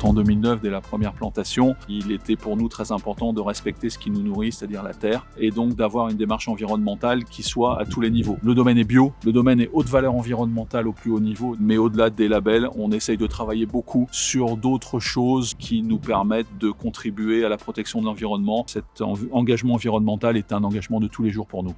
fait en 2009, dès la première plantation, il était pour nous très important de respecter ce qui nous nourrit, c'est-à-dire la terre, et donc d'avoir une démarche environnementale qui soit à tous les niveaux. Le domaine est bio, le domaine est haute valeur environnementale au plus haut niveau, mais au-delà des labels, on essaye de travailler beaucoup sur d'autres choses qui nous permettent de contribuer à la protection de l'environnement. Cet engagement environnemental est un engagement de tous les jours pour nous.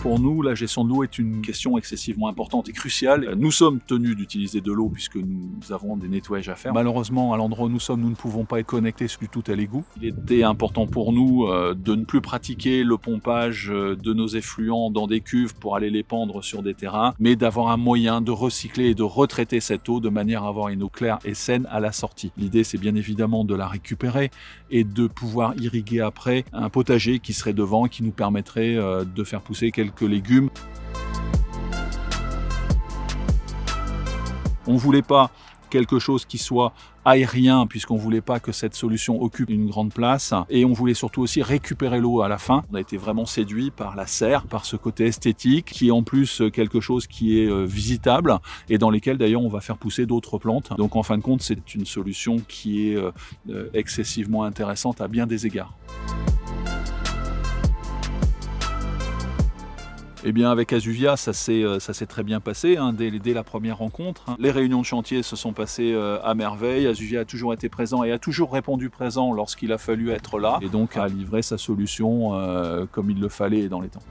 Pour nous, la gestion de l'eau est une question excessivement importante et cruciale. Nous sommes tenus d'utiliser de l'eau puisque nous avons des nettoyages à faire. Malheureusement, à l'endroit où nous sommes, nous ne pouvons pas être connectés du tout à l'égout. Il était important pour nous de ne plus pratiquer le pompage de nos effluents dans des cuves pour aller les pendre sur des terrains, mais d'avoir un moyen de recycler et de retraiter cette eau de manière à avoir une eau claire et saine à la sortie. L'idée, c'est bien évidemment de la récupérer et de pouvoir irriguer après un potager qui serait devant et qui nous permettrait de faire pousser quelques légumes. On ne voulait pas quelque chose qui soit aérien puisqu'on ne voulait pas que cette solution occupe une grande place et on voulait surtout aussi récupérer l'eau à la fin. On a été vraiment séduit par la serre, par ce côté esthétique qui est en plus quelque chose qui est visitable et dans lesquels d'ailleurs on va faire pousser d'autres plantes. Donc en fin de compte c'est une solution qui est excessivement intéressante à bien des égards. Eh bien, avec Asuvia, ça s'est très bien passé dès la première rencontre. Les réunions de chantier se sont passées à merveille. Asuvia a toujours été présent et a toujours répondu présent lorsqu'il a fallu être là et donc a livré sa solution comme il le fallait dans les temps.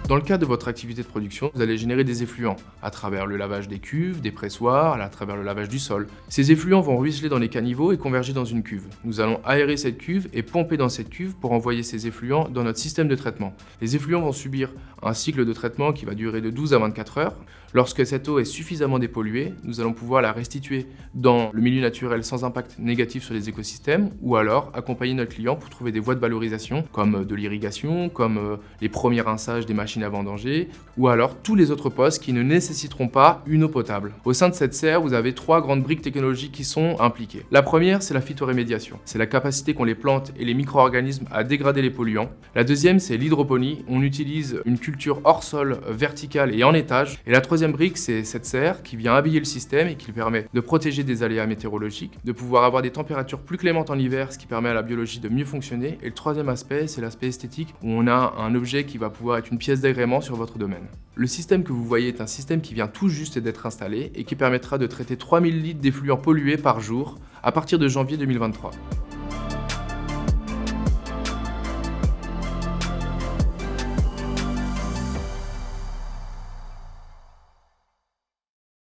Dans le cadre de votre activité de production, vous allez générer des effluents à travers le lavage des cuves, des pressoirs, à travers le lavage du sol. Ces effluents vont ruisseler dans les caniveaux et converger dans une cuve. Nous allons aérer cette cuve et pomper dans cette cuve pour envoyer ces effluents dans notre système de traitement. Les effluents vont subir un cycle de traitement qui va durer de 12 à 24 heures. Lorsque cette eau est suffisamment dépolluée, nous allons pouvoir la restituer dans le milieu naturel sans impact négatif sur les écosystèmes ou alors accompagner notre client pour trouver des voies de valorisation comme de l'irrigation, comme les premiers rinçages des machines à vendanger ou alors tous les autres postes qui ne nécessiteront pas une eau potable. Au sein de cette serre, vous avez 3 grandes briques technologiques qui sont impliquées. La première, c'est la phytorémédiation. C'est la capacité qu'ont les plantes et les micro-organismes à dégrader les polluants. La deuxième, c'est l'hydroponie. On utilise une culture hors sol, verticale et en étage. Et la troisième brique, c'est cette serre qui vient habiller le système et qui permet de protéger des aléas météorologiques, de pouvoir avoir des températures plus clémentes en hiver, ce qui permet à la biologie de mieux fonctionner. Et le troisième aspect, c'est l'aspect esthétique où on a un objet qui va pouvoir être une pièce d'agrément sur votre domaine. Le système que vous voyez est un système qui vient tout juste d'être installé et qui permettra de traiter 3000 litres d'effluents pollués par jour à partir de janvier 2023.